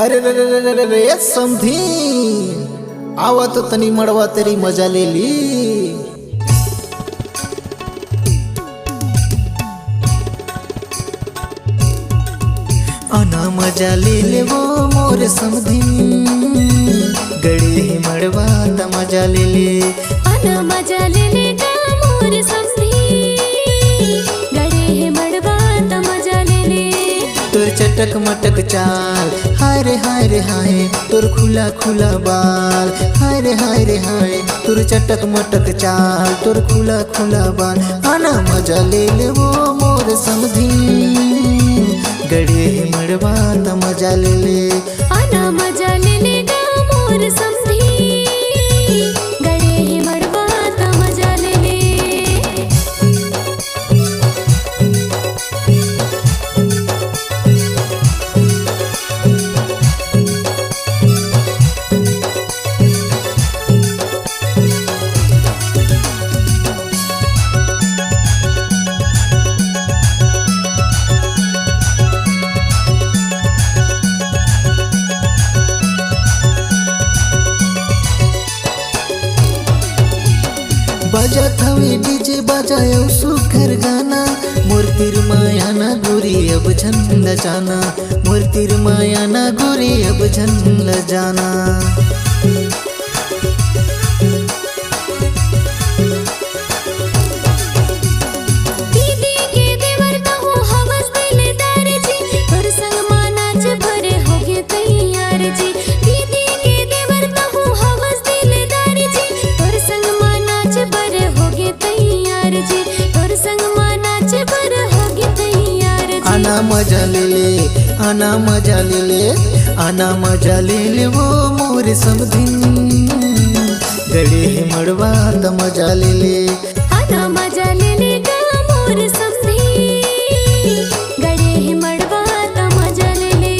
अरे रे रे रे रे रे समधी आवा तो तनी मड़वा तेरी मजा ले ली। आना मजा ले ले वो मोर समधी गड़े मड़वा ता मजा ले ले। आना मजा ले ले गा मोर समधी गड़े मड़वा ता मजा ले ले। तोर चटक मटक चाल हाय रे हाय तोर खुला खुला बाल हाय रे हाय तोर चटक मटक चाल तोर खुला खुला बाल। आना मजा ले ले वो मोर समधी गड़े मड़वा ता मजा ले ले। आना मजा ले ले गा मोर समधी गड़े मड़वा ता मजा ले ले। बाजा थवे डीजे बजायो सुखर गाना मोर तिर माया ना गोरी अब झंड जाना मोर तिर माया ना गोरी अब झंड जाना। दीदी के देवर कहू हवस दिलदार जी तोर संग मानाच भरे होगे तैयार जी। दीदी के देवर कहू हवस दिलदार जी तोर संग मानाच भरे होगे तैयार जी तोर संग मानाच भरे होगे तैयार जी। आना मजा ले ले आना मजा ले ले आना मजा ले ले वो मोर समधी गड़े मड़वा ता मजा ले ले। आना मजा ले ले गा मोर समधी गड़े मड़वा ता मजा ले ले।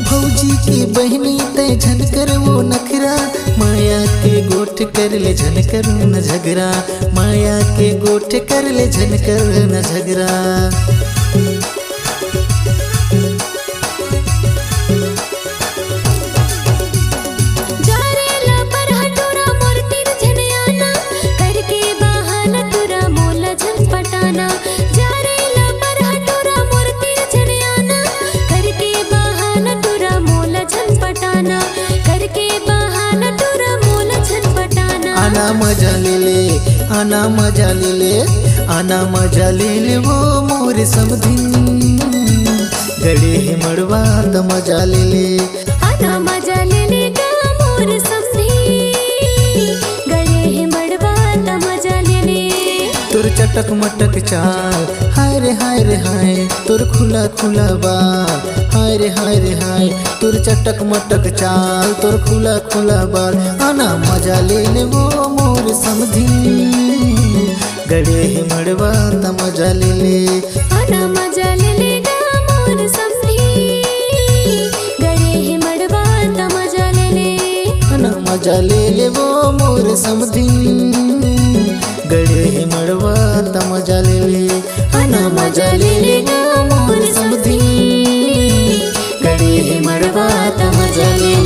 भौजी की बहनी ते झनकर वो नखरा माया के गोठ कर ले झनकर न झगरा माया के गोठ कर ले झनकर न झगरा। जारेला पर हटोरा मोर तीर झनयाना करके बहाना तुरा मोला झनपटाना। जारेला पर हटोरा मोर तीर झनयाना करके बहाना तुरा मोला झनपटाना करके बहाना तुरा मोला झनपटाना। आना मजा ले ले आना मजा ले ले आना मजा ले ले वो मोर समधी गड़े मड़वा ता मजा ले ले। आना मजा ले ले गा मोर समधी गड़े मड़वा ता मजा ले ले। तोर चटक मटक चाल हाय रे हाय तोर खुला खुला बाल हाय रे हाय तोर चटक मटक चाल तोर खुला खुला बाल। आना मजा ले ले वो मोर समधी गड़े मड़वा ता मजा ले ले। आना मजा ले ले गा मोर समधी गड़े मड़वा ता मजा ले ले। आना मजा ले ले वो मोर समधी गड़े मड़वा ता मजा ले ले। आना मजा ले ले गा मोर समधी गड़े मड़वा ता मजा ले ले।